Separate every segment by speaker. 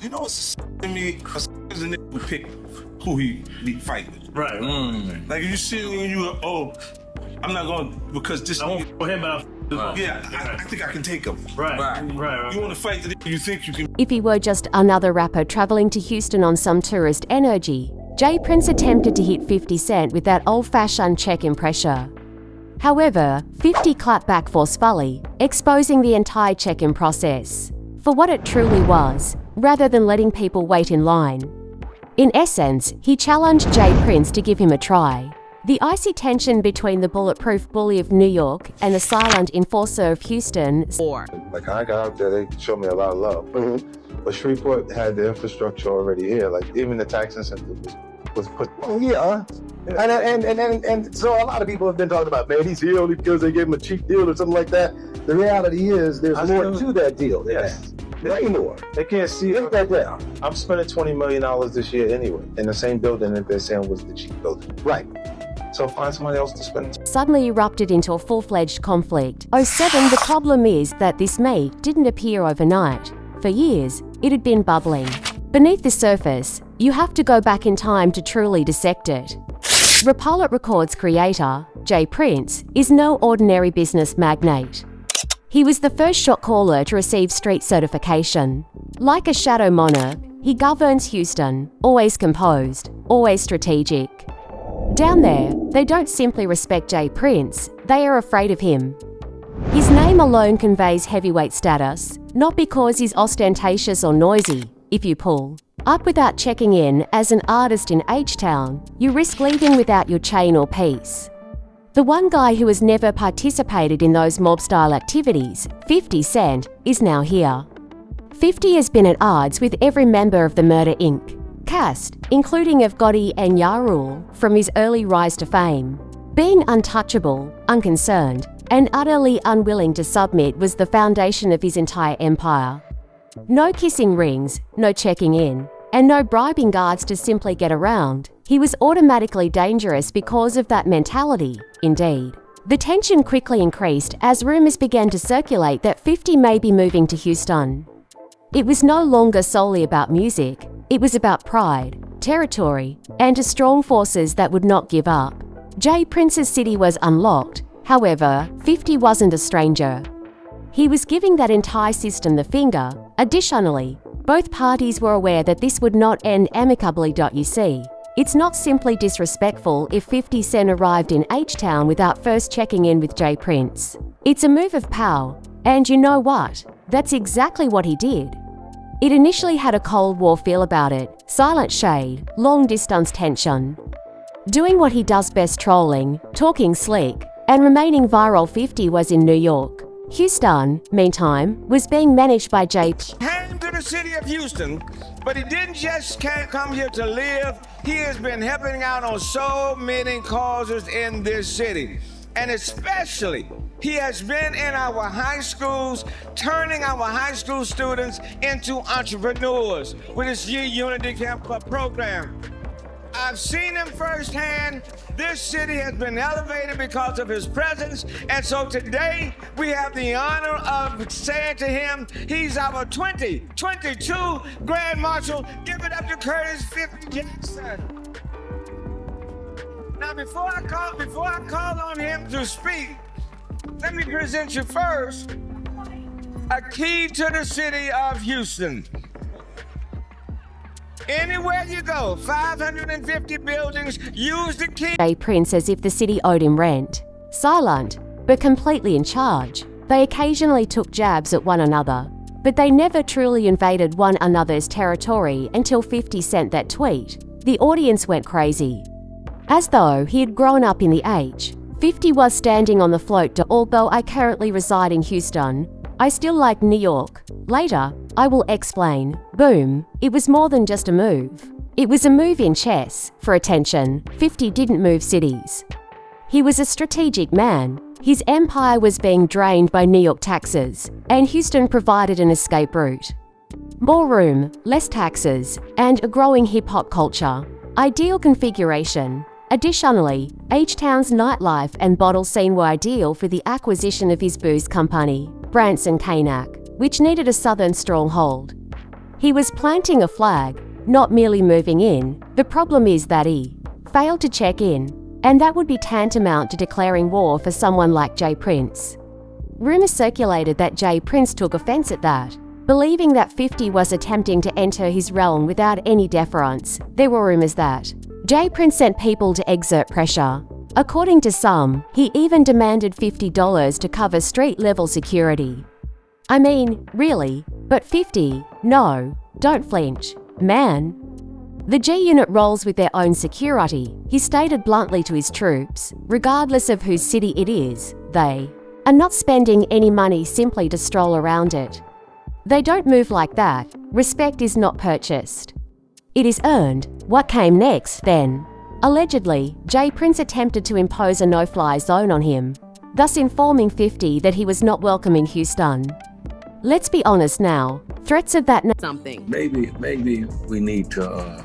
Speaker 1: You know what's to me? Cause a nigga would pick who he fight with.
Speaker 2: Right.
Speaker 1: Like you see when you I'm not going because this.
Speaker 2: I won't for him, but
Speaker 1: I think I can take him.
Speaker 2: Right.
Speaker 1: You want to fight the nigga you think you can.
Speaker 3: If he were just another rapper traveling to Houston on some tourist energy, J Prince attempted to hit 50 Cent with that old-fashioned check-in pressure. However, 50 clapped back forcefully, exposing the entire check-in process for what it truly was, rather than letting people wait in line. In essence, he challenged J Prince to give him a try. The icy tension between the bulletproof bully of New York and the silent enforcer of Houston.
Speaker 4: Like I got out there, they showed me a lot of love. But Shreveport had the infrastructure already here. Like even the tax incentive was put.
Speaker 5: Oh yeah. And so a lot of people have been talking about, man, he's here only because they gave him a cheap deal or something like that. The reality is there's more to that deal.
Speaker 4: Yes.
Speaker 5: Way more.
Speaker 4: They can't see it.
Speaker 5: Right there.
Speaker 4: I'm spending $20 million this year anyway in the same building that they're saying was the cheap building.
Speaker 5: Right.
Speaker 4: So find somebody else to spend.
Speaker 3: Suddenly erupted into a full-fledged conflict. 07, the problem is that this meat didn't appear overnight. For years, it had been bubbling. Beneath the surface, you have to go back in time to truly dissect it. Republic Records creator, J Prince, is no ordinary business magnate. He was the first shot caller to receive street certification. Like a shadow monarch, he governs Houston, always composed, always strategic. Down there, they don't simply respect J Prince, they are afraid of him. His name alone conveys heavyweight status, not because he's ostentatious or noisy. If you pull up without checking in as an artist in H-Town, you risk leaving without your chain or piece. The one guy who has never participated in those mob-style activities, 50 Cent, is now here. 50 has been at odds with every member of the Murder Inc. cast, including of Gotti and Yayo, from his early rise to fame. Being untouchable, unconcerned, and utterly unwilling to submit was the foundation of his entire empire. No kissing rings, no checking in, and no bribing guards to simply get around. He was automatically dangerous because of that mentality, indeed. The tension quickly increased as rumors began to circulate that 50 may be moving to Houston. It was no longer solely about music, it was about pride, territory, and strong forces that would not give up. J Prince's city was unlocked, however, 50 wasn't a stranger. He was giving that entire system the finger. Additionally, both parties were aware that this would not end amicably. You see, it's not simply disrespectful if 50 Cent arrived in H-Town without first checking in with J Prince. It's a move of power, and you know what? That's exactly what he did. It initially had a Cold War feel about it, silent shade, long-distance tension. Doing what he does best, trolling, talking slick, and remaining viral. 50 was in New York. Houston, meantime, was being managed by J.
Speaker 6: Came to the city of Houston, but he didn't just come here to live. He has been helping out on so many causes in this city. And especially, he has been in our high schools, turning our high school students into entrepreneurs with his Unity Camp program. I've seen him firsthand. This city has been elevated because of his presence. And so today, we have the honor of saying to him, he's our 2022 Grand Marshal. Give it up to Curtis 50 Jackson. Now, before I call on him to speak, let me present you first a key to the city of Houston. Anywhere you go, 550 buildings, use the key.
Speaker 3: J Prince as if the city owed him rent. Silent, but completely in charge. They occasionally took jabs at one another, but they never truly invaded one another's territory until 50 sent that tweet. The audience went crazy. As though he had grown up in the H. 50 was standing on the float to although I currently reside in Houston, I still like New York. Later, I will explain. Boom. It was more than just a move. It was a move in chess. For attention, 50 didn't move cities. He was a strategic man. His empire was being drained by New York taxes, and Houston provided an escape route. More room, less taxes, and a growing hip-hop culture. Ideal configuration. Additionally, H-Town's nightlife and bottle scene were ideal for the acquisition of his booze company, Branson Cognac, which needed a southern stronghold. He was planting a flag, not merely moving in. The problem is that he failed to check in, and that would be tantamount to declaring war for someone like Jay Prince. Rumors circulated that Jay Prince took offense at that, believing that 50 was attempting to enter his realm without any deference. There were rumors that Jay Prince sent people to exert pressure. According to some, he even demanded $50 to cover street-level security. I mean, really? But 50? No, don't flinch, man. The G-Unit rolls with their own security, he stated bluntly to his troops. Regardless of whose city it is, they are not spending any money simply to stroll around it. They don't move like that. Respect is not purchased. It is earned. What came next, then? Allegedly, Jay Prince attempted to impose a no-fly zone on him, thus informing 50 that he was not welcome in Houston. Let's be honest now. Threats of that
Speaker 2: something.
Speaker 7: Maybe we need to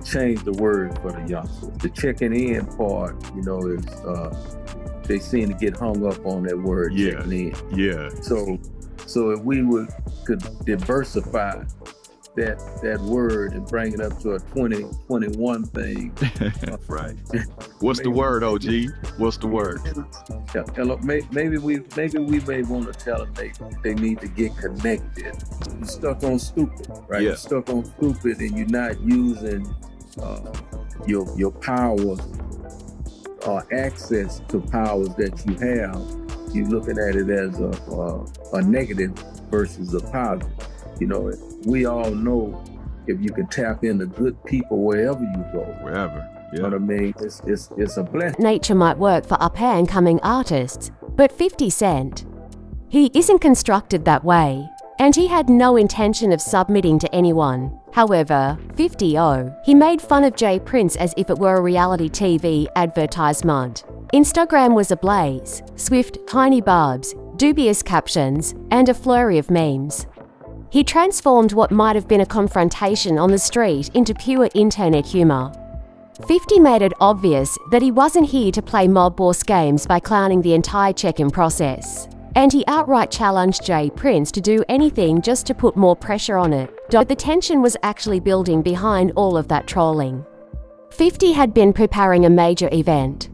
Speaker 7: change the word for the youngsters. The checking in part, is they seem to get hung up on that word checking in.
Speaker 8: Yeah.
Speaker 7: So if we could diversify that word and bring it up to a 2021 thing.
Speaker 8: Right. What's the word, OG? What's the word?
Speaker 7: Yeah, look, maybe we may want to tell them they need to get connected. You're stuck on stupid, right?
Speaker 8: Yeah.
Speaker 7: You're stuck on stupid and you're not using your powers or access to powers that you have. You're looking at it as a negative versus a positive. We all know if you can tap into good people wherever you go.
Speaker 8: Wherever. Yeah.
Speaker 7: You know what I mean? It's a blessing.
Speaker 3: nature might work for up-and-coming artists, but 50 Cent, he isn't constructed that way, and he had no intention of submitting to anyone. However, 50-0, he made fun of Jay Prince as if it were a reality TV advertisement. Instagram was ablaze, swift, tiny barbs, dubious captions, and a flurry of memes. He transformed what might have been a confrontation on the street into pure internet humor. 50 made it obvious that he wasn't here to play mob boss games by clowning the entire check-in process. And he outright challenged Jay Prince to do anything just to put more pressure on it. But the tension was actually building behind all of that trolling. 50 had been preparing a major event.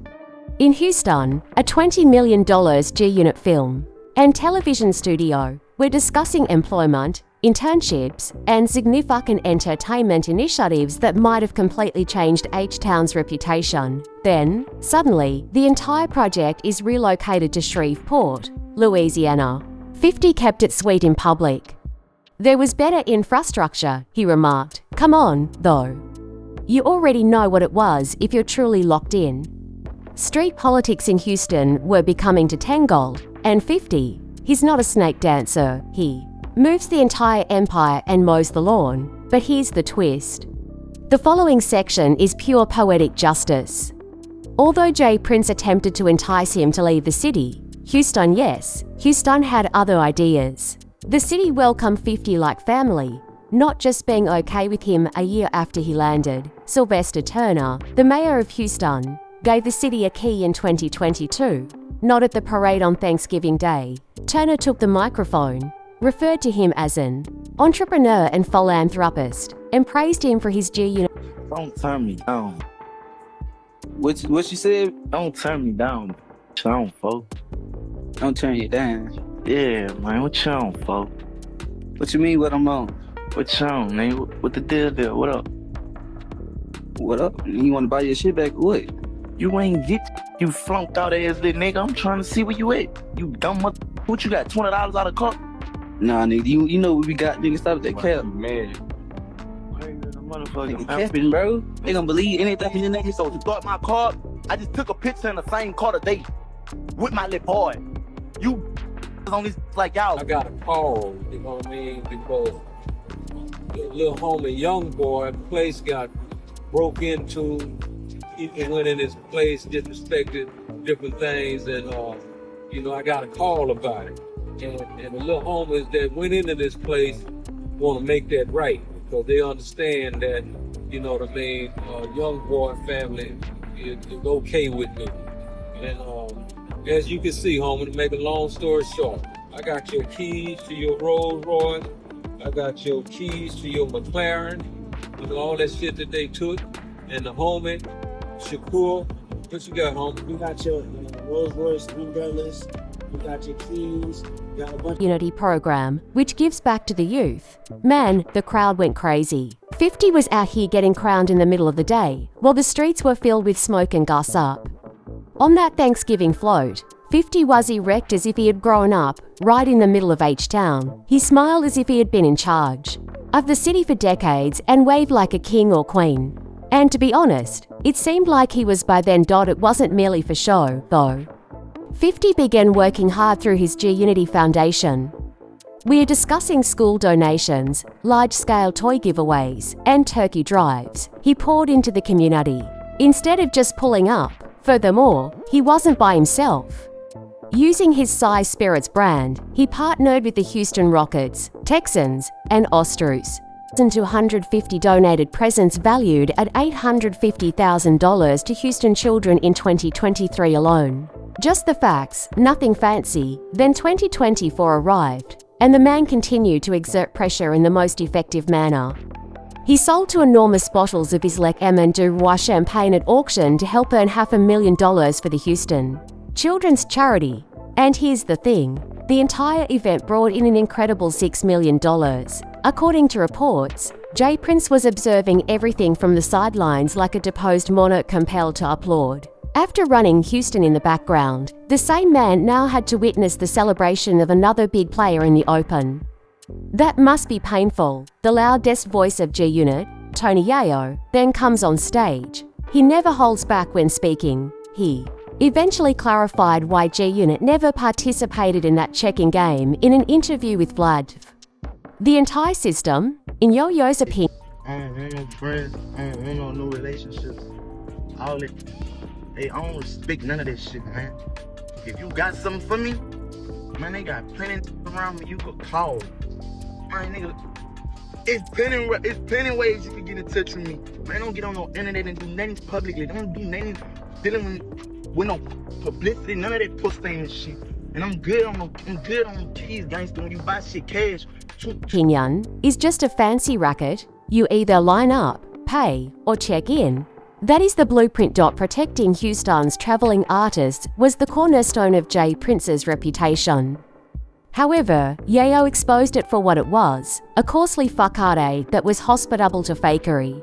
Speaker 3: In Houston, a $20 million G-Unit film and television studio were discussing employment, internships, and significant entertainment initiatives that might have completely changed H-Town's reputation. Then, suddenly, the entire project is relocated to Shreveport, Louisiana. 50 kept it sweet in public. There was better infrastructure, he remarked. Come on, though. You already know what it was if you're truly locked in. Street politics in Houston were becoming to tangled, and 50, he's not a snake dancer, he moves the entire empire and mows the lawn. But here's the twist. The following section is pure poetic justice. Although Jay Prince attempted to entice him to leave the city, Houston had other ideas. The city welcomed 50 like family, not just being okay with him a year after he landed. Sylvester Turner, the mayor of Houston, gave the city a key in 2022, not at the parade on Thanksgiving Day. Turner took the microphone, referred to him as an entrepreneur and philanthropist, and praised him for his G-Unit.
Speaker 9: Don't turn me down. What you said? Don't turn me down. What you on, folks?
Speaker 2: Don't turn you down.
Speaker 9: Yeah, man. What you on, folks?
Speaker 2: What you mean what I'm on?
Speaker 9: What you on, man? What the deal there? What up?
Speaker 2: What up? You want to buy your shit back? What?
Speaker 9: You ain't get you flunked out ass little nigga. I'm trying to see where you at. You dumb mother. What you got? $20 out of car?
Speaker 2: Nah, nigga. You know what we got? Nigga, stop at that cap.
Speaker 9: Man. Motherfucker.
Speaker 2: Capping, bro. They gonna believe anything in the nigga.
Speaker 9: So to start my car, I just took a picture in the same car today with my little boy. You on these like y'all.
Speaker 10: I got a call, you know what I mean, because the little homie young boy place got broke into. He went in his place, disrespected different things, and I got a call about it. And the little homies that went into this place want to make that right because they understand that, you know what I mean, young boy family is okay with me. And as you can see, homie, to make a long story short, I got your keys to your Rolls Royce, I got your keys to your McLaren, all that shit that they took, and the homie, Shakur. What you got, homie?
Speaker 11: We got your Rolls Royce umbrellas. We got your keys. We got a bunch.
Speaker 3: Unity program, which gives back to the youth. Man, the crowd went crazy. 50 was out here getting crowned in the middle of the day, while the streets were filled with smoke and gossip. On that Thanksgiving float, 50 was erect as if he had grown up right in the middle of H-Town. He smiled as if he had been in charge of the city for decades and waved like a king or queen. And to be honest, it seemed like he was by then. It wasn't merely for show, though. 50 began working hard through his G-Unity Foundation. We are discussing school donations, large-scale toy giveaways, and turkey drives he poured into the community, instead of just pulling up. Furthermore, he wasn't by himself. Using his Size Spirits brand, he partnered with the Houston Rockets, Texans, and Astros. 250 donated presents valued at $850,000 to Houston children in 2023 alone. Just the facts, nothing fancy. Then 2024 arrived, and the man continued to exert pressure in the most effective manner. He sold two enormous bottles of his Lec M du Roi champagne at auction to help earn $500,000 for the Houston Children's Charity. And here's the thing, the entire event brought in an incredible $6 million. According to reports, Jay Prince was observing everything from the sidelines like a deposed monarch compelled to applaud. After running Houston in the background, the same man now had to witness the celebration of another big player in the Open. That must be painful. The loudest voice of G-Unit, Tony Yayo, then comes on stage. He never holds back when speaking. He eventually clarified why G-Unit never participated in that checking game in an interview with Vlad. The entire system, in Yo-Yo's opinion,
Speaker 12: ain't no friends, ain't no new relationships. All it, hey, I don't respect none of that shit, man. If you got something for me, man, they got plenty around me. You could call, man, nigga. It's plenty ways you can get in touch with me. Man, don't get on no internet and do nothing publicly. Don't do nothing dealing with no publicity, none of that pussy and shit. And I'm good on keys, gangster. When you buy shit cash.
Speaker 3: Opinion is just a fancy racket. You either line up, pay, or check in. That is the blueprint. Protecting Houston's traveling artists was the cornerstone of Jay Prince's reputation. However, Yayo exposed it for what it was, a costly facade that was hospitable to fakery.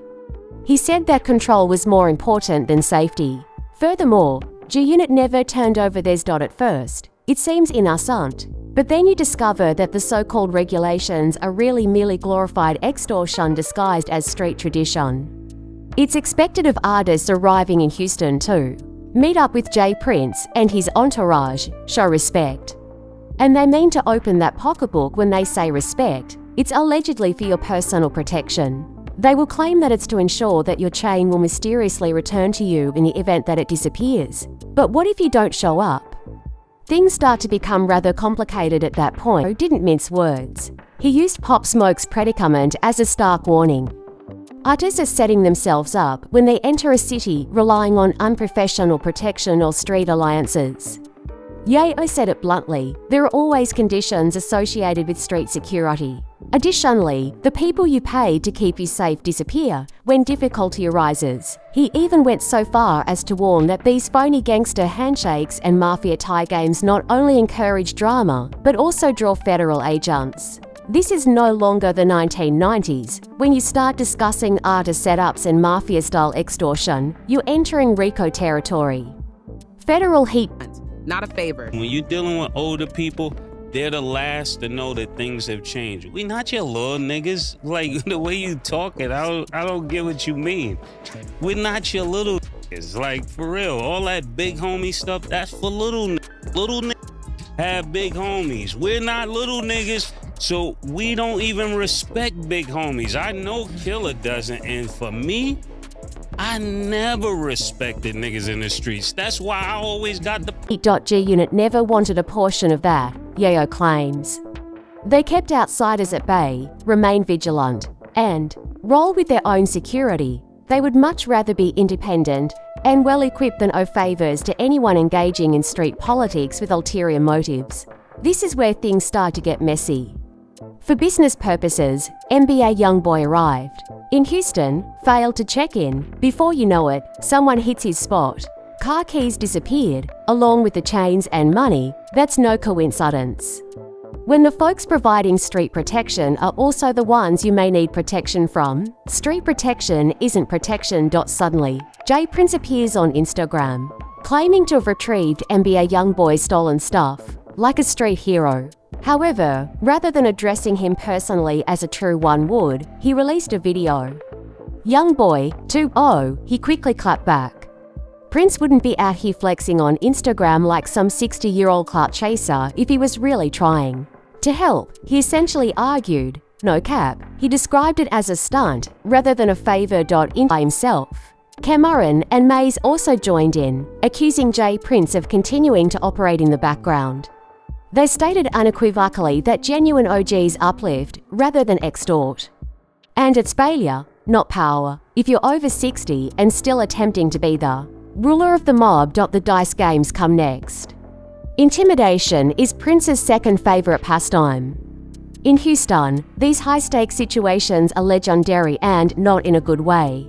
Speaker 3: He said that control was more important than safety. Furthermore, G-Unit never turned over theirs. At first, it seems innocent. But then you discover that the so-called regulations are really merely glorified extortion disguised as street tradition. It's expected of artists arriving in Houston to meet up with Jay Prince and his entourage, show respect. And they mean to open that pocketbook when they say respect. It's allegedly for your personal protection. They will claim that it's to ensure that your chain will mysteriously return to you in the event that it disappears. But what if you don't show up? Things start to become rather complicated at that point. He didn't mince words. He used Pop Smoke's predicament as a stark warning. Artists are setting themselves up when they enter a city relying on unprofessional protection or street alliances. Yayo said it bluntly, there are always conditions associated with street security. Additionally, the people you pay to keep you safe disappear when difficulty arises. He even went so far as to warn that these phony gangster handshakes and mafia tie games not only encourage drama, but also draw federal agents. This is no longer the 1990s. When you start discussing artist setups and mafia-style extortion, you're entering RICO territory. Federal heat.
Speaker 13: Not a favor.
Speaker 14: When you're dealing with older people, they're the last to know that things have changed. We not your little niggas. Like, the way you talking, I don't get what you mean. We're not your little niggas. Like, for real, all that big homie stuff, that's for little niggas. Little niggas have big homies. We're not little niggas, so we don't even respect big homies. I know Killer doesn't, and for me, I never respected niggas in the streets. That's why I always got the...
Speaker 3: G-Unit never wanted a portion of that, Yayo claims. They kept outsiders at bay, remain vigilant, and roll with their own security. They would much rather be independent and well-equipped than owe favors to anyone engaging in street politics with ulterior motives. This is where things start to get messy. For business purposes, NBA Youngboy arrived in Houston, failed to check in. Before you know it, someone hits his spot. Car keys disappeared, along with the chains and money. That's no coincidence. When the folks providing street protection are also the ones you may need protection from, street protection isn't protection. Suddenly, J Prince appears on Instagram, claiming to have retrieved NBA Youngboy's stolen stuff, like a street hero. However, rather than addressing him personally as a true one would, he released a video. Youngboy, 2-0, he quickly clapped back. Prince wouldn't be out here flexing on Instagram like some 60-year-old clout chaser if he was really trying to help. He essentially argued, no cap, he described it as a stunt rather than a favor. In by himself. Cameron and Mays also joined in, accusing J Prince of continuing to operate in the background. They stated unequivocally that genuine OGs uplift rather than extort. And it's failure, not power, if you're over 60 and still attempting to be the ruler of the mob. The dice games come next. Intimidation is Prince's second favorite pastime. In Houston, these high-stakes situations are legendary and not in a good way.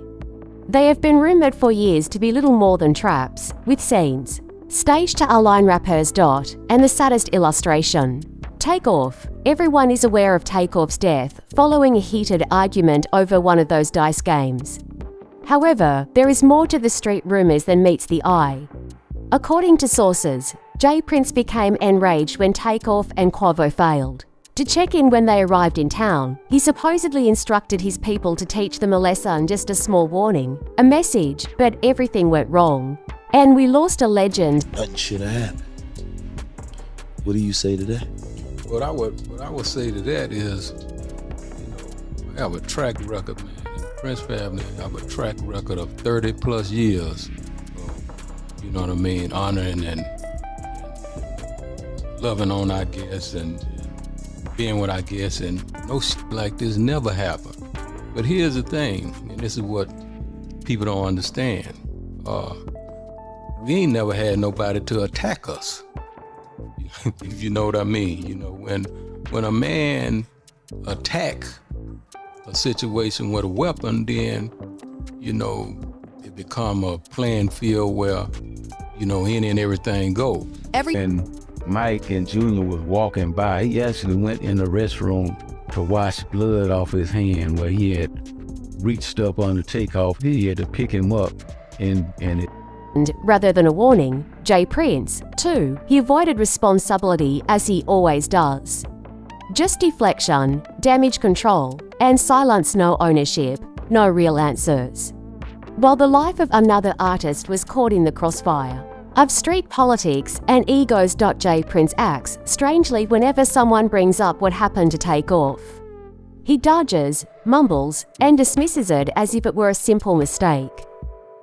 Speaker 3: They have been rumored for years to be little more than traps, with scenes staged to align rappers. And the saddest illustration. Takeoff. Everyone is aware of Takeoff's death following a heated argument over one of those dice games. However, there is more to the street rumors than meets the eye. According to sources, J Prince became enraged when Takeoff and Quavo failed to check in when they arrived in town. He supposedly instructed his people to teach them a lesson, just a small warning, a message, but everything went wrong. And we lost a legend.
Speaker 13: Nothing should have happened. What do you say to that?
Speaker 10: What I would say to that is, I have a track record, man. Prince family have a track record of 30 plus years. You know what I mean? Honoring and loving on our guests and being with our guests, and no shit like this never happened. But here's the thing, and this is what people don't understand. We ain't never had nobody to attack us. If you know what I mean. You know, when a man attack a situation with a weapon, then, you know, it become a playing field where, you know, any and everything goes.
Speaker 15: And Mike and Junior was walking by. He actually went in the restroom to wash blood off his hand where he had reached up on the Takeoff. He had to pick him up and it.
Speaker 3: Rather than a warning, J Prince, too, he avoided responsibility as he always does. Just deflection, damage control, and silence. No ownership, no real answers. While the life of another artist was caught in the crossfire of street politics and egos. J Prince acts strangely whenever someone brings up what happened to Takeoff. He dodges, mumbles, and dismisses it as if it were a simple mistake.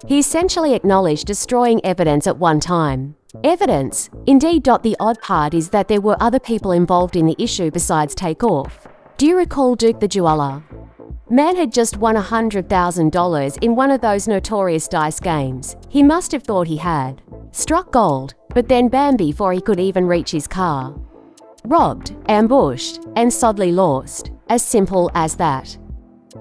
Speaker 3: He essentially acknowledged destroying evidence at one time. Evidence, indeed. The odd part is that there were other people involved in the issue besides Takeoff. Do you recall Duke the Jeweler? Man had just won $100,000 in one of those notorious dice games. He must have thought he had struck gold, but then bam, before he could even reach his car. Robbed, ambushed, and suddenly lost. As simple as that.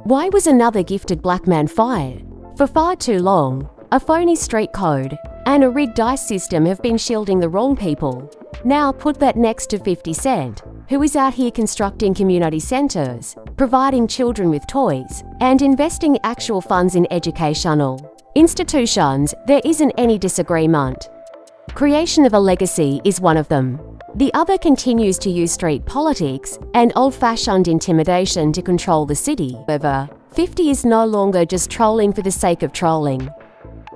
Speaker 3: Why was another gifted black man fired? For far too long, a phony street code and a rigged dice system have been shielding the wrong people. Now put that next to 50 Cent, who is out here constructing community centers, providing children with toys, and investing actual funds in educational institutions. There isn't any disagreement. Creation of a legacy is one of them. The other continues to use street politics and old-fashioned intimidation to control the city. However, 50 is no longer just trolling for the sake of trolling.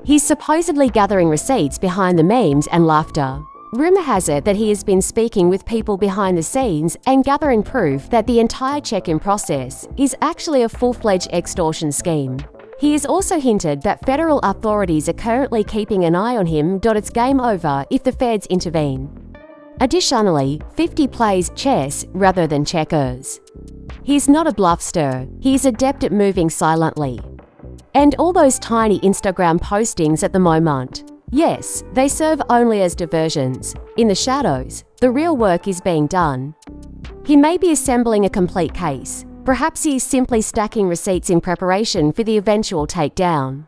Speaker 3: He's supposedly gathering receipts behind the memes and laughter. Rumor has it that he has been speaking with people behind the scenes and gathering proof that the entire check-in process is actually a full-fledged extortion scheme. He has also hinted that federal authorities are currently keeping an eye on him. It's game over if the feds intervene. Additionally, 50 plays chess rather than checkers. He's not a bluffster, he's adept at moving silently. And all those tiny Instagram postings at the moment, yes, they serve only as diversions. In the shadows, the real work is being done. He may be assembling a complete case. Perhaps he is simply stacking receipts in preparation for the eventual takedown.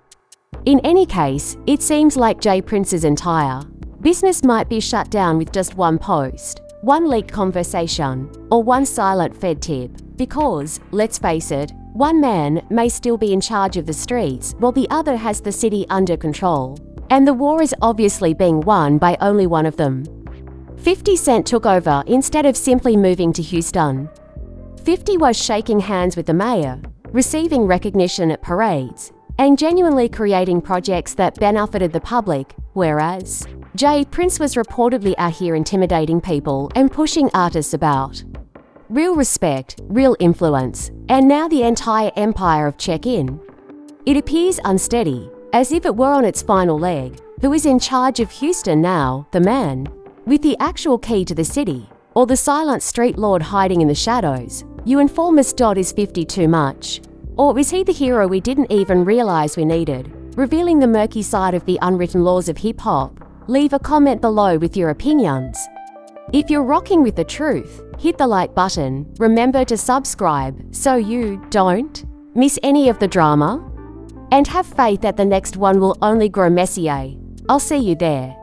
Speaker 3: In any case, it seems like J Prince's entire business might be shut down with just one post, one leaked conversation, or one silent Fed tip. Because, let's face it, one man may still be in charge of the streets while the other has the city under control. And the war is obviously being won by only one of them. 50 Cent took over instead of simply moving to Houston. 50 was shaking hands with the mayor, receiving recognition at parades, and genuinely creating projects that benefited the public, whereas J Prince was reportedly out here intimidating people and pushing artists about. Real respect, real influence, and now the entire empire of check-in. It appears unsteady, as if it were on its final leg. Who is in charge of Houston now, the man with the actual key to the city, or the silent street lord hiding in the shadows? You inform us. Is 50 too much? Or is he the hero we didn't even realize we needed, revealing the murky side of the unwritten laws of hip-hop? Leave a comment below with your opinions. If you're rocking with the truth, hit the like button. Remember to subscribe so you don't miss any of the drama. And have faith that the next one will only grow messier. I'll see you there.